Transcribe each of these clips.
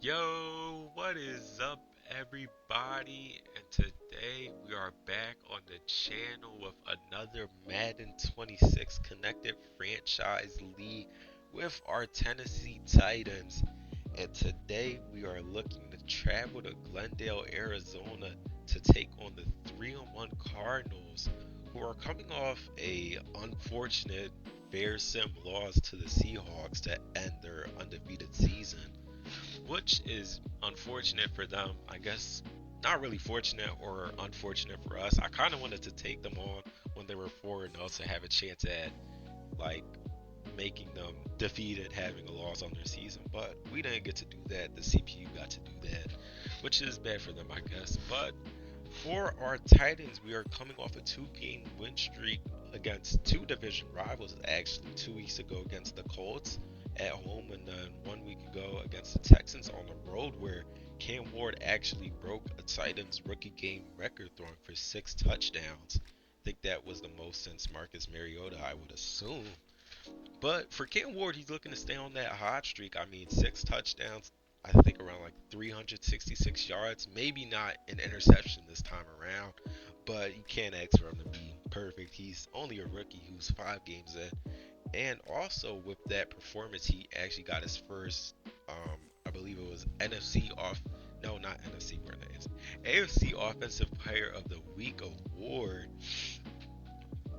Yo, what is up, everybody? And today we are back on the channel with another Madden 26 Connected Franchise League with our Tennessee Titans. And today we are looking to travel to Glendale, Arizona to take on the 3-1 Cardinals, who are coming off a unfortunate fair sim loss to the Seahawks to end their undefeated season, which is unfortunate for them. I guess not really fortunate or unfortunate for us. I kind of wanted to take them on when they were 4-0 to have a chance at like making them defeated, having a loss on their season, but we didn't get to do that. The CPU got to do that, which is bad for them, I guess. But for our Titans, we are coming off a two-game win streak against two division rivals. Actually, 2 weeks ago against the Colts at home, and then 1 week ago against the Texans on the road, where Cam Ward actually broke a Titans rookie game record, throwing for 6 touchdowns. I think that was the most since Marcus Mariota, I would assume. But for Cam Ward, he's looking to stay on that hot streak. I mean, 6 touchdowns, I think around like 366 yards. Maybe not an interception this time around, but you can't ask for him to be perfect. He's only a rookie who's 5 games in. And also with that performance, he actually got his first, I believe it was NFC off. No, not NFC. We're in the AFC Offensive Player of the Week award.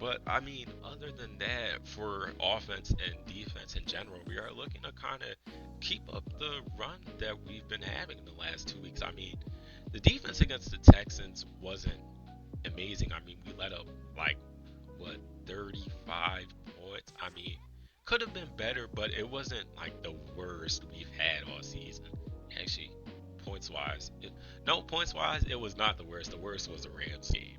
But I mean, other than that, for offense and defense in general, we are looking to kind of keep up the run that we've been having in the last 2 weeks. I mean, the defense against the Texans wasn't amazing. I mean, we let up like what 35 points. I mean, could have been better, but it wasn't like the worst we've had all season. Actually, points wise, no points wise, it was not the worst. The worst was the Rams game.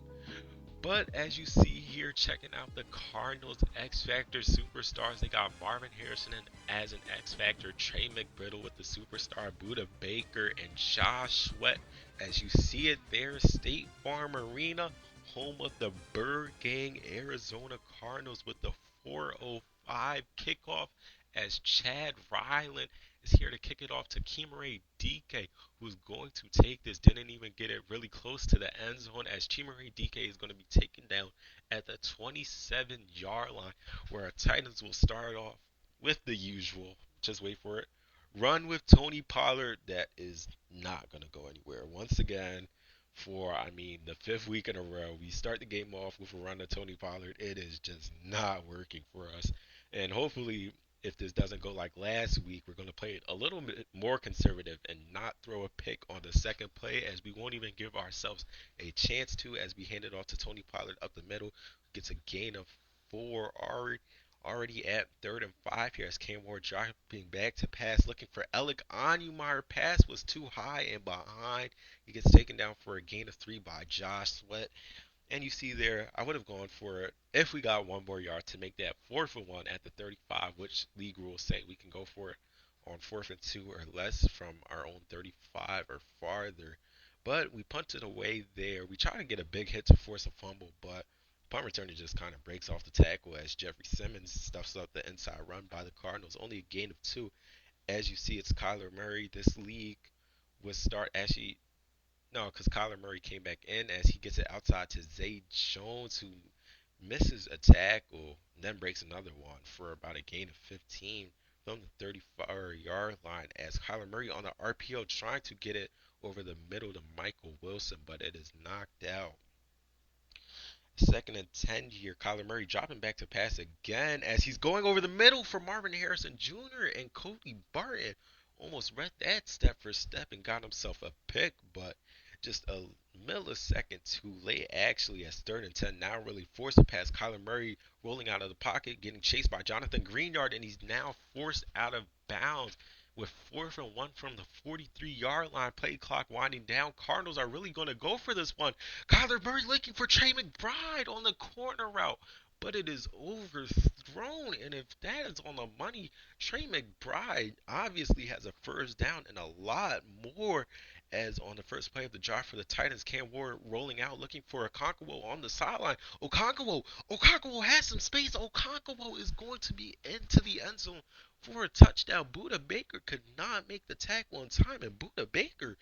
But as you see here, checking out the Cardinals X Factor superstars, they got Marvin Harrison as an X Factor, Trey McBriddle with the superstar, Buda Baker, and Josh Sweat. As you see it there, State Farm Arena, home of the Bird Gang Arizona Cardinals with the 4:05 kickoff. As Chad Ryland is here to kick it off to Kimere DK, who's going to take this. Didn't even get it really close to the end zone, as Chimere DK is going to be taken down at the 27-yard line, where our Titans will start off with the usual. Just wait for it. Run with Tony Pollard. That is not going to go anywhere. Once again, for I mean the 5th week in a row, we start the game off with a run to Tony Pollard. It is just not working for us, and hopefully if this doesn't go like last week, we're going to play it a little bit more conservative and not throw a pick on the second play, as we won't even give ourselves a chance to, as we hand it off to Tony Pollard up the middle. Gets a gain of 4 already at 3rd and 5 here, as Cam Ward dropping back to pass, looking for Alec Onumar. Pass was too high and behind. He gets taken down for a gain of 3 by Josh Sweat. And you see there, I would have gone for it if we got 1 more yard to make that 4th and 1 at the 35, which league rules say we can go for it on 4th and 2 or less from our own 35 or farther. But we punted away there. We try to get a big hit to force a fumble, but punt returner just kind of breaks off the tackle as Jeffrey Simmons stuffs up the inside run by the Cardinals. Only a gain of 2. As you see, it's Kyler Murray. This league would start actually, no, because Kyler Murray came back in, as he gets it outside to Zay Jones, who misses a tackle, and then breaks another one for about a gain of 15 from the 34-yard line, as Kyler Murray on the RPO trying to get it over the middle to Michael Wilson, but it is knocked out. 2nd and 10 here. Kyler Murray dropping back to pass again, as he's going over the middle for Marvin Harrison Jr. and Cody Barton. Almost read that step for step and got himself a pick, but just a millisecond too late, actually, as 3rd and 10. Now really forced to pass. Kyler Murray rolling out of the pocket, getting chased by Jonathan Greenyard, and he's now forced out of bounds with 4th and 1 from the 43-yard line. Play clock winding down. Cardinals are really going to go for this one. Kyler Murray looking for Trey McBride on the corner route, but it is overthrown thrown. And if that is on the money, Trey McBride obviously has a first down and a lot more. As on the first play of the drive for the Titans, Cam Ward rolling out looking for Okonkwo on the sideline. Okonkwo has some space. Okonkwo is going to be into the end zone for a touchdown. Buda Baker could not make the tackle in time, and Buda Baker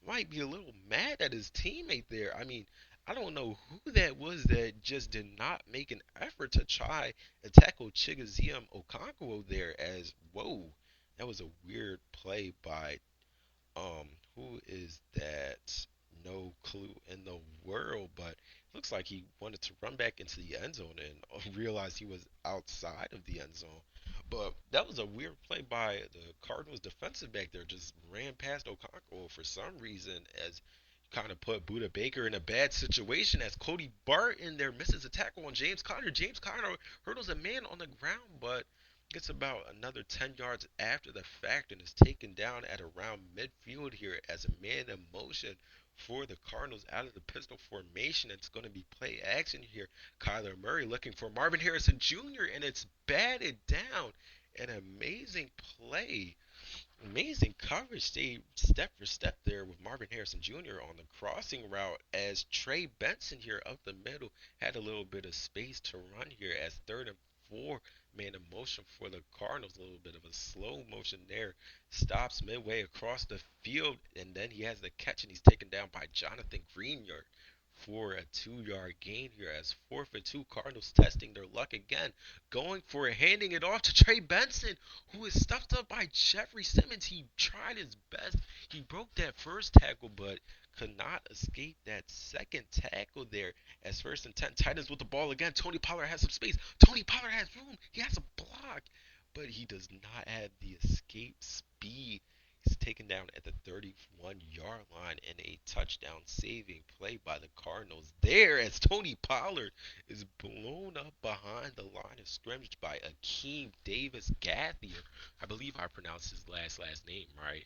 might be a little mad at his teammate there. I mean, I don't know who that was that just did not make an effort to try and tackle Chigazium Okonkwo there. As whoa, that was a weird play by who is that? No clue in the world, but looks like he wanted to run back into the end zone and realized he was outside of the end zone. But that was a weird play by the Cardinals defensive back there. Just ran past Okonkwo for some reason as kind of put Buda Baker in a bad situation as Cody Barton there misses a tackle on James Conner. James Conner hurdles a man on the ground, but gets about another 10 yards after the fact and is taken down at around midfield here as a man in motion for the Cardinals out of the pistol formation. It's going to be play action here. Kyler Murray looking for Marvin Harrison Jr. and it's batted down. An amazing play. Amazing coverage. Stayed step for step there with Marvin Harrison Jr. on the crossing route as Trey Benson here up the middle had a little bit of space to run here as third and four man in motion for the Cardinals. A little bit of a slow motion there. Stops midway across the field and then he has the catch and he's taken down by Jonathan Greenyard for a 2 yard gain here as fourth and two. Cardinals testing their luck again. Going for it, handing it off to Trey Benson, who is stuffed up by Jeffrey Simmons. He tried his best. He broke that first tackle, but could not escape that second tackle there. As first and 10, Titans with the ball again. Tony Pollard has some space. Tony Pollard has room. He has a block, but he does not have the escape speed. He's taken down at the 31-yard line and a touchdown saving play by the Cardinals there as Tony Pollard is blown up behind the line of scrimmage by Akeem Davis Gaither. I believe I pronounced his last name right.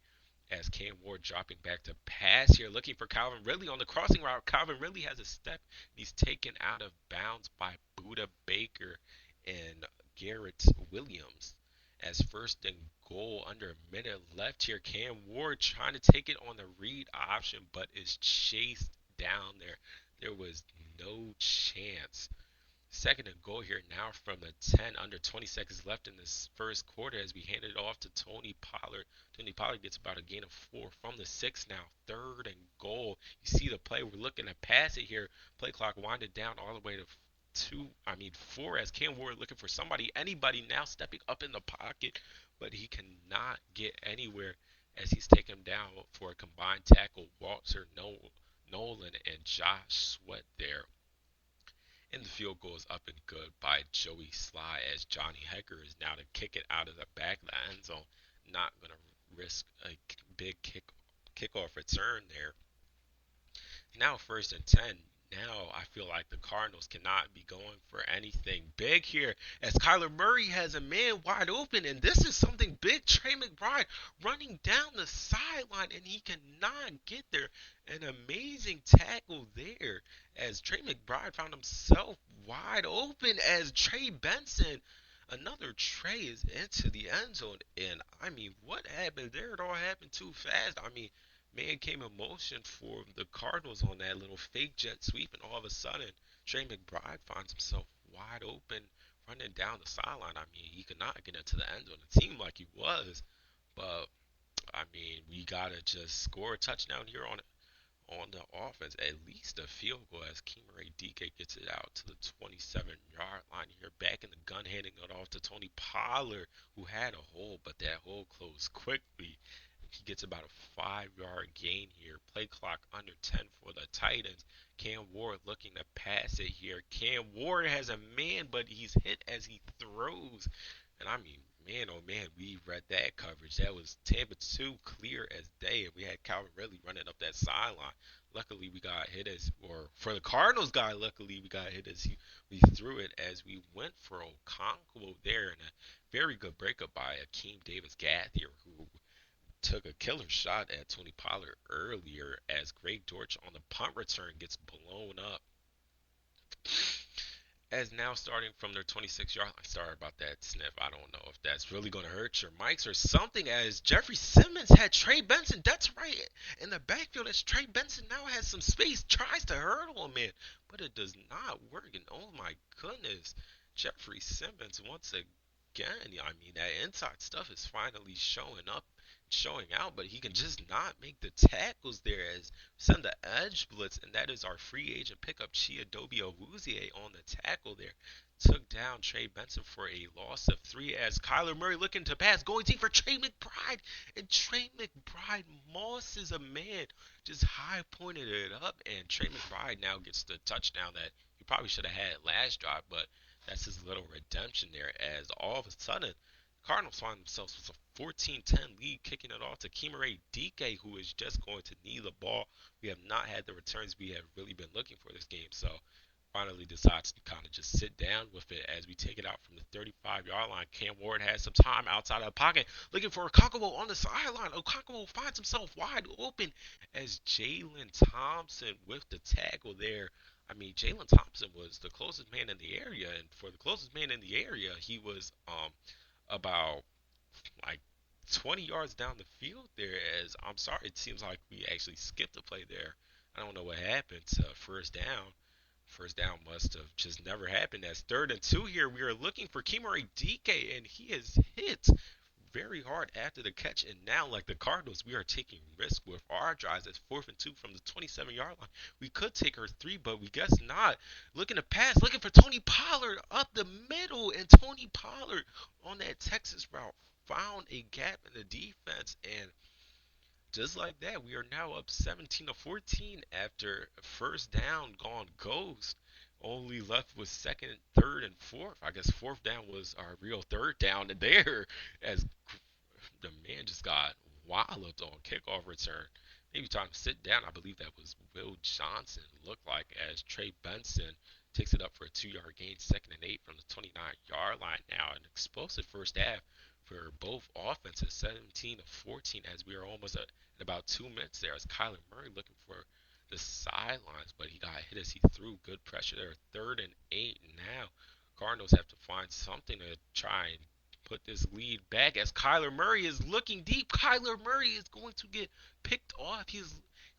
As Cam Ward dropping back to pass here, looking for Calvin Ridley on the crossing route. Calvin Ridley has a step. He's taken out of bounds by Buda Baker and Garrett Williams. As first and goal under a minute left here, Cam Ward trying to take it on the read option, but is chased down there. There was no chance. Second and goal here now from the 10, under 20 seconds left in this first quarter as we hand it off to Tony Pollard. Tony Pollard gets about a gain of 4 from the 6 now. Third and goal. You see the play. We're looking to pass it here. Play clock winded down all the way to 4 as Cam Ward looking for anybody now stepping up in the pocket, but he cannot get anywhere as he's taken down for a combined tackle. Walter Nolan and Josh Sweat there. And the field goal is up and good by Joey Sly as Johnny Hecker is now to kick it out of the back of the end zone. Not going to risk a big kickoff return there. Now first and 10. Now I feel like the Cardinals cannot be going for anything big here as Kyler Murray has a man wide open and this is something big. Trey McBride running down the sideline and he cannot get there. An amazing tackle there as Trey McBride found himself wide open as Trey Benson. Another Trey is into the end zone and I mean what happened there? It all happened too fast. I mean man came in motion for the Cardinals on that little fake jet sweep, and all of a sudden, Trey McBride finds himself wide open, running down the sideline. I mean, he could not get into the end zone. It seemed like he was, but I mean, we gotta just score a touchdown here on the offense, at least a field goal as Kimere Dike gets it out to the 27-yard line here, back in the gun, handing it off to Tony Pollard, who had a hole, but that hole closed quickly. He gets about a 5 yard gain here. Play clock under 10 for the Titans. Cam Ward looking to pass it here. Cam Ward has a man, but he's hit as he throws. And I mean, man, oh man, we read that coverage. That was Tampa 2 clear as day. And we had Calvin Ridley running up that sideline. Luckily, we got hit or for the Cardinals guy, luckily, we got hit as we threw it as we went for Okonkwo there. And a very good breakup by Akeem Davis Gaither, who took a killer shot at Tony Pollard earlier as Greg Dortch on the punt return gets blown up. as now starting from their 26-yard line. Sorry about that, Sniff. I don't know if that's really going to hurt your mics or something. As Jeffrey Simmons had Trey Benson, that's right, in the backfield. As Trey Benson now has some space, tries to hurdle him in, but it does not work. And oh my goodness, Jeffrey Simmons once again. I mean, that inside stuff is finally showing out, but he can just not make the tackles there as send the edge blitz, and that is our free agent pickup, Chiadobe Awuzie, on the tackle there. Took down Trey Benson for a loss of three as Kyler Murray looking to pass, going deep for Trey McBride, and Trey McBride mosses a man, just high pointed it up, and Trey McBride now gets the touchdown that he probably should have had last drive, but that's his little redemption there as all of a sudden Cardinals find themselves with a 14-10 lead, kicking it off to Kimere Dike, who is just going to knee the ball. We have not had the returns we have really been looking for this game, so finally decides to kind of just sit down with it as we take it out from the 35-yard line. Cam Ward has some time outside of the pocket, looking for Okonkwo on the sideline. Okonkwo finds himself wide open as Jalen Thompson with the tackle there. I mean, Jalen Thompson was the closest man in the area, and for the closest man in the area, he was about like 20 yards down the field there. As I'm sorry, it seems like we actually skipped a play there. I don't know what happened to first down. First down must have just never happened. As third and two here, we are looking for Kimari DK, and he is hit very hard after the catch. And now, like the Cardinals, we are taking risk with our drives. It's fourth and two from the 27-yard line. We could take our three, but we guess not. Looking to pass, looking for Tony Pollard up the middle, and Tony Pollard on that Texas route found a gap in the defense, and just like that, we are now up 17 to 14 after first down gone ghost. Only left with second, third, and fourth. I guess fourth down was our real third down there, as the man just got walloped on kickoff return. Maybe time to sit down. I believe that was Will Johnson. Looked like as Trey Benson takes it up for a 2-yard gain, second and 8 from the 29-yard line. Now an explosive first half for both offenses, 17 to 14, as we are almost at about 2 minutes there. As Kyler Murray looking for the sidelines, but he got hit as he threw good pressure there. Third and 8 now. Cardinals have to find something to try and put this lead back as Kyler Murray is looking deep. Kyler Murray is going to get picked off. He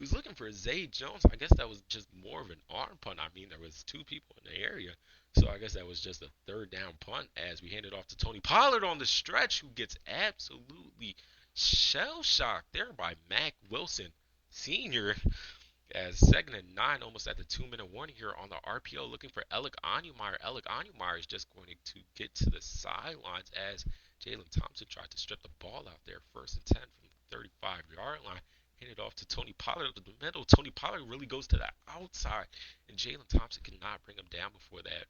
was looking for Zay Jones. I guess that was just more of an arm punt. I mean, there was two people in the area, so I guess that was just a third down punt as we hand it off to Tony Pollard on the stretch, who gets absolutely shell shocked there by Mac Wilson Sr. As second and 9, almost at the 2-minute warning here on the RPO, looking for Alec Onumire. Alec Onumire is just going to get to the sidelines as Jalen Thompson tried to strip the ball out there. First and 10 from the 35-yard line. Hand it off to Tony Pollard to the middle. Tony Pollard really goes to the outside, and Jalen Thompson cannot bring him down before that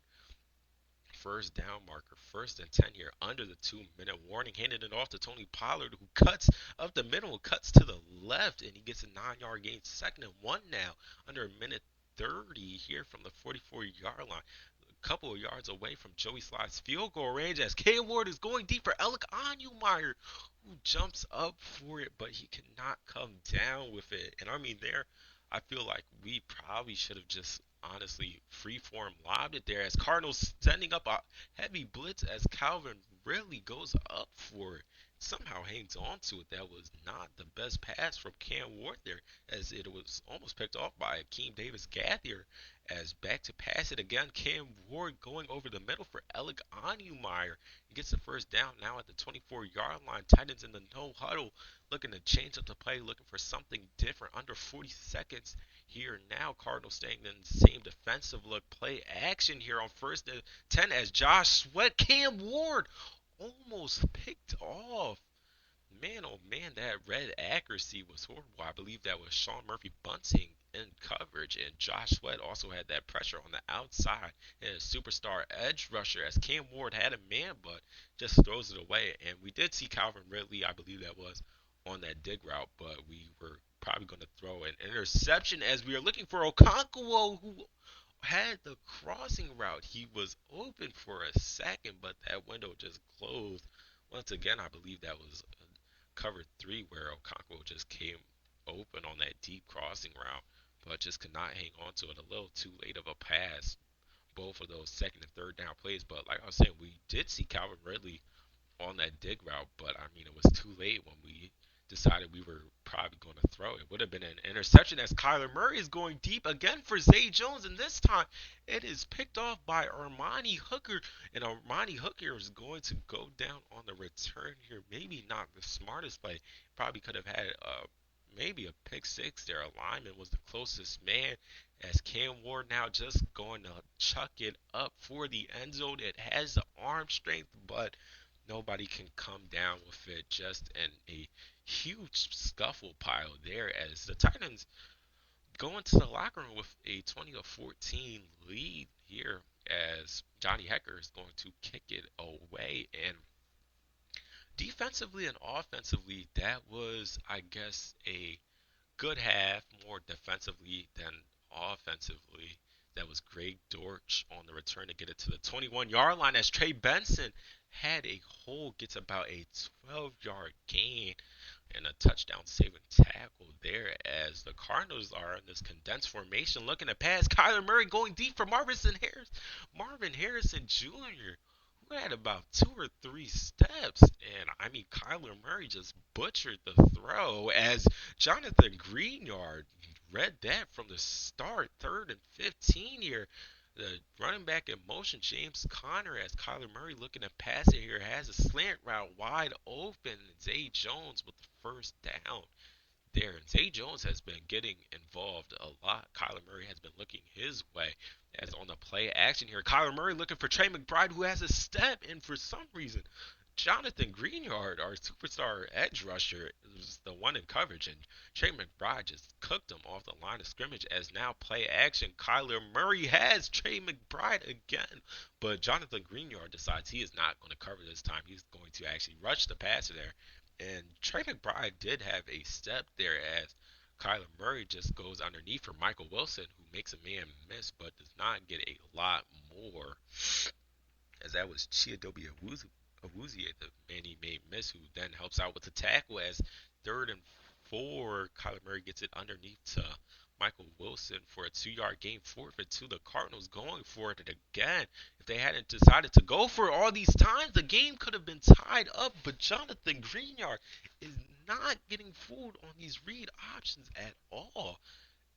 first down marker. First and 10 here under the 2-minute warning. Handed it off to Tony Pollard, who cuts up the middle and cuts to the left, and he gets a 9-yard gain. Second and 1 now under a minute 30 here from the 44-yard line. A couple of yards away from Joey Sly's field goal range as Cam Ward is going deep for Alec Onumire, who jumps up for it, but he cannot come down with it. And I mean, there, I feel like we probably should have just honestly freeform lobbed it there as Cardinals sending up a heavy blitz as Calvin really goes up for it. Somehow hangs on to it. That was not the best pass from Cam Ward there, as it was almost picked off by Akeem Davis Gaither. As back to pass it again, Cam Ward going over the middle for Alec Onumire. He gets the first down now at the 24-yard line. Titans in the no huddle, looking to change up the play, looking for something different. Under 40 seconds here now. Cardinals staying in the same defensive look. Play action here on first and 10 as Josh Sweat, Cam Ward almost picked off. Man, oh man, that red accuracy was horrible. I believe that was Sean Murphy Bunting in coverage, and Josh Sweat also had that pressure on the outside. And a superstar edge rusher as Cam Ward had a man, but just throws it away. And we did see Calvin Ridley, I believe that was, on that dig route, but we were probably going to throw an interception as we are looking for Okonkwo, who had the crossing route. He was open for a second, but that window just closed. Once again, I believe that was cover three where Okonkwo just came open on that deep crossing route, but just could not hang on to it. A little too late of a pass both of those second and third down plays. But like I was saying, we did see Calvin Ridley on that dig route, but I mean, it was too late when we decided we were probably going to throw. It would have been an interception as Kyler Murray is going deep again for Zay Jones, and this time it is picked off by Armani Hooker, and Armani Hooker is going to go down on the return here. Maybe not the smartest play. Probably could have had maybe a pick six there. Alignment was the closest man as Cam Ward now just going to chuck it up for the end zone. It has the arm strength, but nobody can come down with it. Just a huge scuffle pile there as the Titans go into the locker room with a 20 to 14 lead here as Johnny Hecker is going to kick it away. And defensively and offensively, that was, I guess, a good half, more defensively than offensively. That was Greg Dortch on the return to get it to the 21-yard line as Trey Benson had a hole, gets about a 12-yard gain and a touchdown saving tackle there as the Cardinals are in this condensed formation looking to pass. Kyler Murray going deep for Marvin Harrison Jr., who had about two or three steps. And I mean, Kyler Murray just butchered the throw as Jonathan Greenyard read that from the start. Third and 15 here. The running back in motion, James Conner, as Kyler Murray looking to pass it here, has a slant route wide open. Zay Jones with the first down there. And Zay Jones has been getting involved a lot. Kyler Murray has been looking his way as on the play action here. Kyler Murray looking for Trey McBride, who has a step, and for some reason, Jonathan Greenyard, our superstar edge rusher, is the one in coverage, and Trey McBride just cooked him off the line of scrimmage as now play action. Kyler Murray has Trey McBride again, but Jonathan Greenyard decides he is not going to cover this time. He's going to actually rush the passer there. And Trey McBride did have a step there as Kyler Murray just goes underneath for Michael Wilson, who makes a man miss but does not get a lot more as that was Chiadobe Awuzie, the man he made miss, who then helps out with the tackle as third and four. Kyler Murray gets it underneath to Michael Wilson for a 2 yard gain, forfeit to the Cardinals going for it again. If they hadn't decided to go for it all these times, the game could have been tied up, but Jonathan Greenyard is not getting fooled on these read options at all.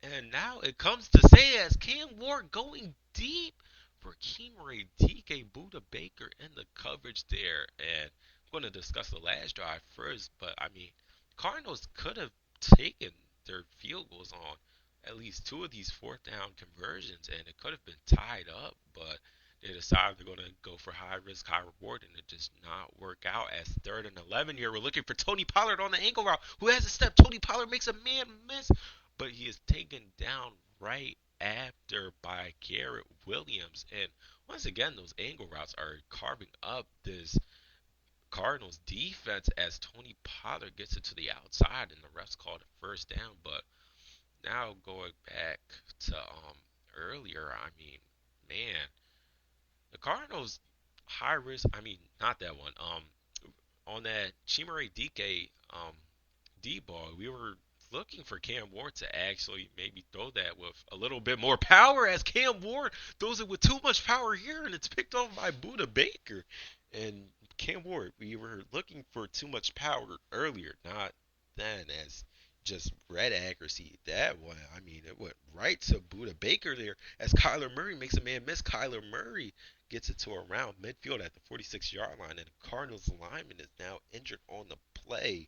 And now it comes to say as Cam Ward going deep for Kimray DK Buda Baker in the coverage there. And I'm going to discuss the last drive first, but I mean, Cardinals could have taken their field goals on at least two of these fourth down conversions, and it could have been tied up, but they decided they're going to go for high risk, high reward, and it does not work out. As third and 11 here, we're looking for Tony Pollard on the angle route, who has a step. Tony Pollard makes a man miss, but he is taken down right after by Garrett Williams. And once again, those angle routes are carving up this Cardinals defense as Tony Pollard gets it to the outside and the refs called a first down. But now going back to earlier, I mean, man, the Cardinals high risk. I mean, not that one. On that Chimere DK D ball, we were looking for Cam Ward to actually maybe throw that with a little bit more power, as Cam Ward throws it with too much power here, and it's picked off by Buda Baker. And Cam Ward, we were looking for too much power earlier, not then, as just red accuracy. That one, I mean, it went right to Buda Baker there as Kyler Murray makes a man miss. Kyler Murray gets it to around midfield at the 46-yard line, and the Cardinals lineman is now injured on the play.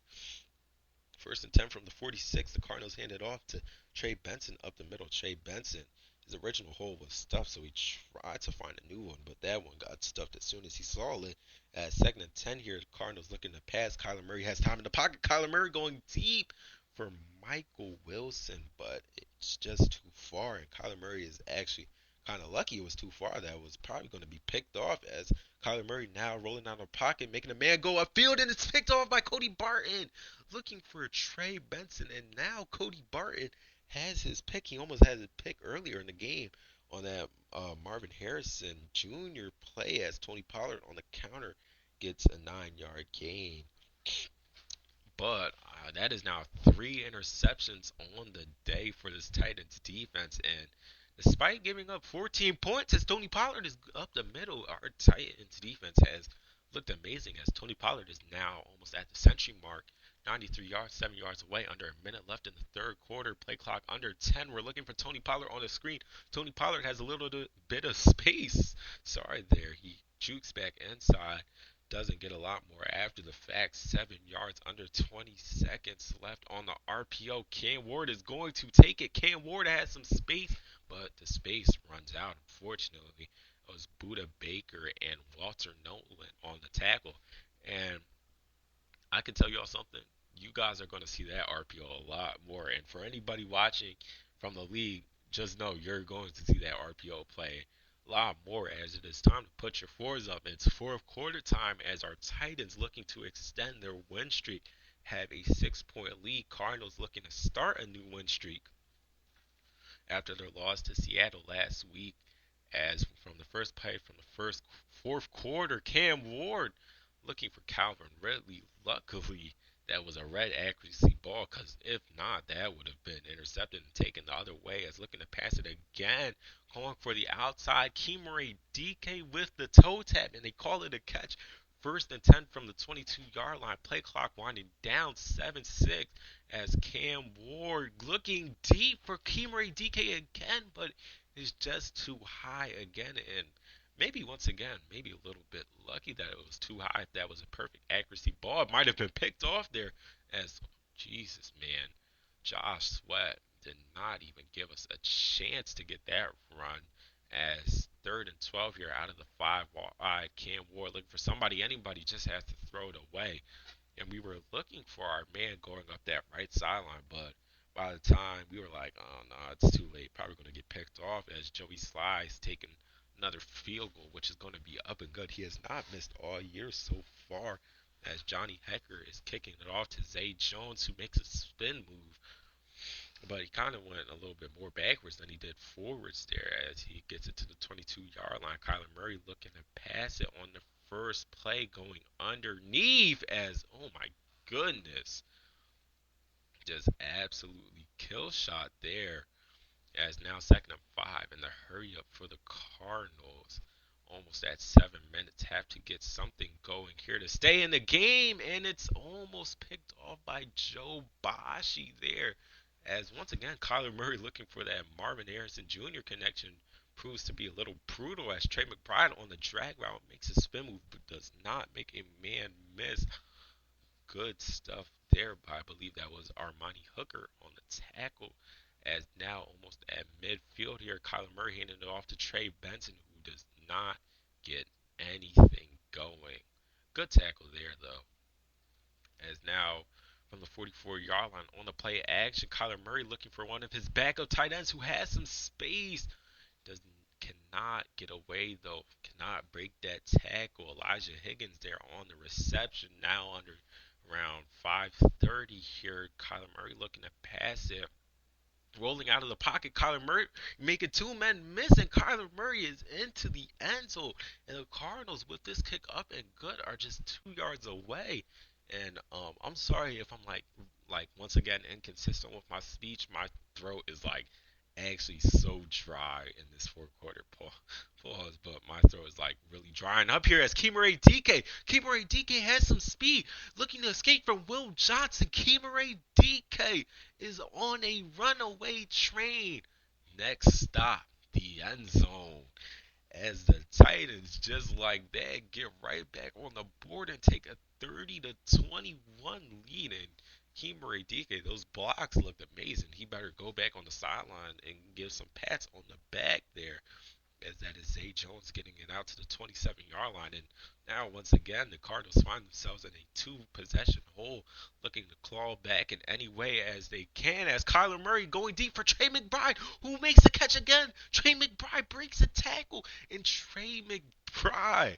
First and 10 from the 46. The Cardinals hand it off to Trey Benson up the middle. Trey Benson, his original hole was stuffed, so he tried to find a new one, but that one got stuffed as soon as he saw it. At second and 10 here, the Cardinals looking to pass. Kyler Murray has time in the pocket. Kyler Murray going deep for Michael Wilson, but it's just too far, and Kyler Murray is actually kind of lucky it was too far. That was probably going to be picked off as Kyler Murray now rolling out of the pocket, making a man go upfield, and it's picked off by Cody Barton looking for Trey Benson, and now Cody Barton has his pick. He almost had his pick earlier in the game on that Marvin Harrison Jr. play as Tony Pollard on the counter gets a 9 yard gain. But that is now three interceptions on the day for this Titans defense, and Despite giving up 14 points, as Tony Pollard is up the middle, our Titans defense has looked amazing as Tony Pollard is now almost at the century mark, 93 yards, 7 yards away, under a minute left in the third quarter. Play clock under 10. We're looking for Tony Pollard on the screen. Tony Pollard has a little bit of space. Sorry there. He jukes back inside. Doesn't get a lot more after the fact. 7 yards under 20 seconds left on the RPO. Cam Ward is going to take it. Cam Ward has some space, but the space runs out, unfortunately. It was Buda Baker and Walter Nolan on the tackle. And I can tell y'all something. You guys are going to see that RPO a lot more. And for anybody watching from the league, just know you're going to see that RPO play a lot more as it is time to put your fours up. It's fourth quarter time as our Titans looking to extend their win streak have a 6 point lead. Cardinals looking to start a new win streak after their loss to Seattle last week. As from the first play from the first fourth quarter, Cam Ward looking for Calvin Ridley. Luckily, that was a red accuracy ball, because if not, that would have been intercepted and taken the other way. As looking to pass it again, calling for the outside. Kimure DK with the toe tap, and they call it a catch. First and 10 from the 22-yard line. Play clock winding down 7-6 as Cam Ward looking deep for Kimure DK again, but is just too high again. And maybe once again, maybe a little bit lucky that it was too high. If that was a perfect accuracy ball, it might have been picked off there. As Jesus, man, Josh Sweat did not even give us a chance to get that run. As third and 12 here out of the five, Cam Ward looking for somebody, anybody just has to throw it away. And we were looking for our man going up that right sideline, but by the time we were like, oh no, it's too late, probably going to get picked off as Joey Sly's taking another field goal, which is going to be up and good. He has not missed all year so far, as Johnny Hecker is kicking it off to Zay Jones, who makes a spin move, but he kind of went a little bit more backwards than he did forwards there as he gets it to the 22-yard line. Kyler Murray looking to pass it on the first play, going underneath as, oh my goodness, just absolutely kill shot there. As now second and 5 and the hurry up for the Cardinals. Almost at 7 minutes, have to get something going here to stay in the game, and it's almost picked off by Joe Bashi there. As once again, Kyler Murray looking for that Marvin Harrison Jr. connection proves to be a little brutal as Trey McBride on the drag route makes a spin move but does not make a man miss. Good stuff there by, I believe that was Armani Hooker on the tackle. As now almost at midfield here, Kyler Murray handing it off to Trey Benson, who does not get anything going. Good tackle there, though. As now from the 44-yard line on the play action, Kyler Murray looking for one of his backup tight ends who has some space. Does Cannot get away though. Cannot break that tackle. Elijah Higgins there on the reception. Now under around 5:30 here. Kyler Murray looking to pass it. Rolling out of the pocket, Kyler Murray making two men miss, and Kyler Murray is into the end zone. And the Cardinals, with this kick up and good, are just 2 yards away. And I'm sorry if I'm like once again inconsistent with my speech. My throat is like actually so dry in this fourth quarter pause, but my throat is like really drying up here as Kimure DK. Kimure DK has some speed, looking to escape from Will Johnson. Kimure DK is on a runaway train. Next stop, the end zone. As the Titans, just like that, get right back on the board and take a 30-21 lead. And Kimura DK, those blocks looked amazing. He better go back on the sideline and give some pats on the back there, as that is Zay Jones getting it out to the 27-yard line. And now, once again, the Cardinals find themselves in a two-possession hole, looking to claw back in any way as they can, as Kyler Murray going deep for Trey McBride, who makes the catch again. Trey McBride breaks a tackle, and Trey McBride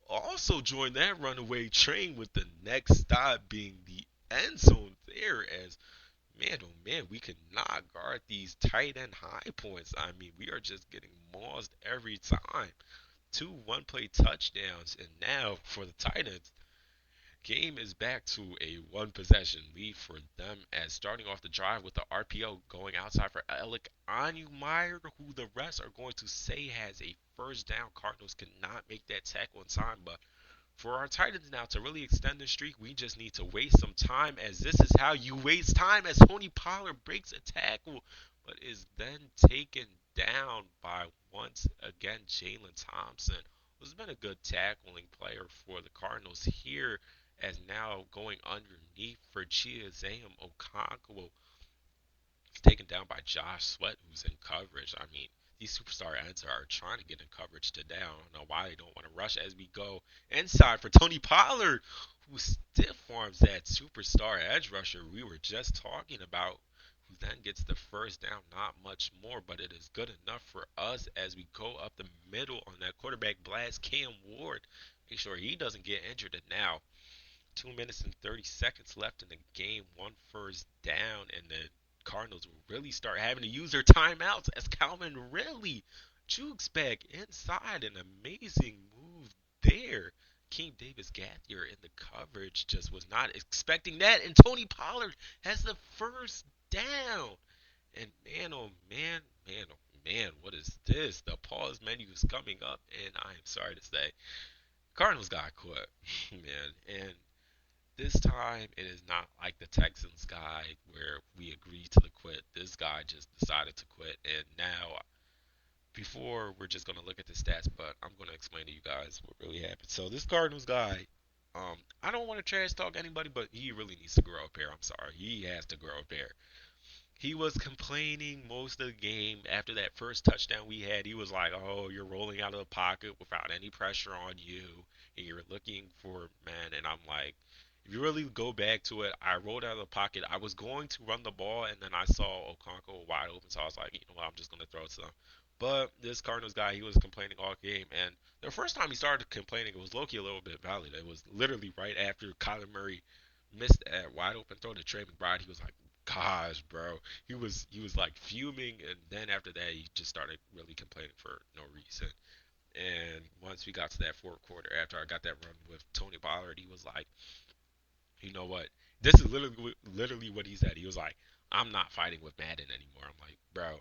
also joined that runaway train, with the next stop being the end zone there. As man, oh man, we could not guard these tight end high points. I mean, we are just getting maused every time. Two one play touchdowns, and now for the Titans, Game is back to a one possession lead for them as starting off the drive with the RPO going outside for Alec Meyer, who the rest are going to say has a first down. Cardinals cannot make that tackle in time, but for our Titans now to really extend the streak, we just need to waste some time, as this is how you waste time, as Tony Pollard breaks a tackle but is then taken down by once again Jalen Thompson, who's been a good tackling player for the Cardinals here, as now going underneath for Chiazam Okonkwo, taken down by Josh Sweat, who's in coverage. I mean, these superstar ends are trying to get in coverage today. I don't know why they don't want to rush as we go inside for Tony Pollard, who stiff arms that superstar edge rusher we were just talking about, who then gets the first down. Not much more, but it is good enough for us as we go up the middle on that quarterback blast. Cam Ward, make sure he doesn't get injured. And now 2 minutes and 30 seconds left in the game, one first down, and the Cardinals will really start having to use their timeouts as Calvin really jukes back inside. An amazing move there. King Davis Gaither in the coverage just was not expecting that, and Tony Pollard has the first down. And man, oh man, man, oh man, what is this? The pause menu is coming up, and I am sorry to say, Cardinals got quit, man. And this time, it is not like the Texans guy where we agreed to the quit. This guy just decided to quit, and now, before we're just gonna look at the stats, but I'm gonna explain to you guys what really happened. So this Cardinals guy, I don't want to trash talk anybody, but he really needs to grow up here. I'm sorry, he has to grow up here. He was complaining most of the game after that first touchdown we had. He was like, "Oh, you're rolling out of the pocket without any pressure on you, and you're looking for man." And I'm like, if you really go back to it, I rolled out of the pocket. I was going to run the ball, and then I saw Okonkwo wide open, so I was like, you know what, I'm just gonna throw it to them. But this Cardinals guy, he was complaining all game, and the first time he started complaining, it was low-key a little bit valid. It was literally right after Kyler Murray missed that wide open throw to Trey McBride. He was like, "Gosh, bro," he was like fuming, and then after that he just started really complaining for no reason. And once we got to that fourth quarter, after I got that run with Tony Pollard, he was like, you know what? This is literally what he said. He was like, "I'm not fighting with Madden anymore." I'm like, bro,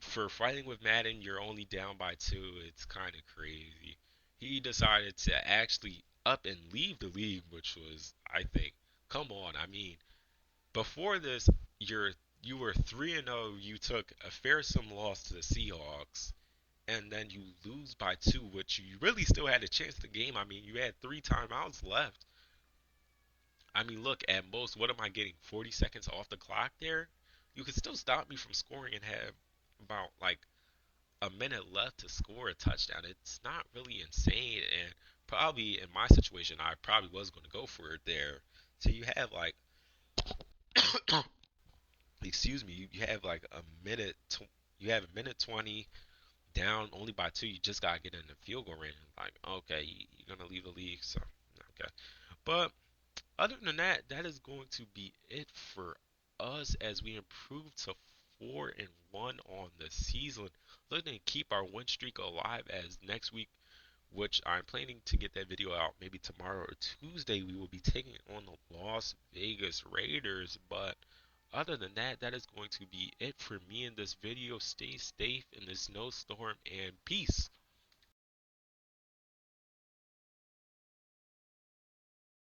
for fighting with Madden, you're only down by two. It's kind of crazy. He decided to actually up and leave the league, which was, I think, come on. I mean, before this, you're you were 3-0. You took a fearsome loss to the Seahawks, and then you lose by two, which you really still had a chance to game. I mean, you had three timeouts left. I mean, look, at most, what am I getting? 40 seconds off the clock there? You could still stop me from scoring and have about like a minute left to score a touchdown. It's not really insane, and probably in my situation, I probably was going to go for it there. So you have like excuse me, you have like a minute. You have a minute 20 down only by two. You just gotta get in the field goal range. Like, okay, you're gonna leave the league, so okay. But other than that, that is going to be it for us as we improve to 4-1 on the season. Looking to keep our win streak alive as next week, which I'm planning to get that video out maybe tomorrow or Tuesday, we will be taking on the Las Vegas Raiders. But other than that, that is going to be it for me in this video. Stay safe in this snowstorm, and peace.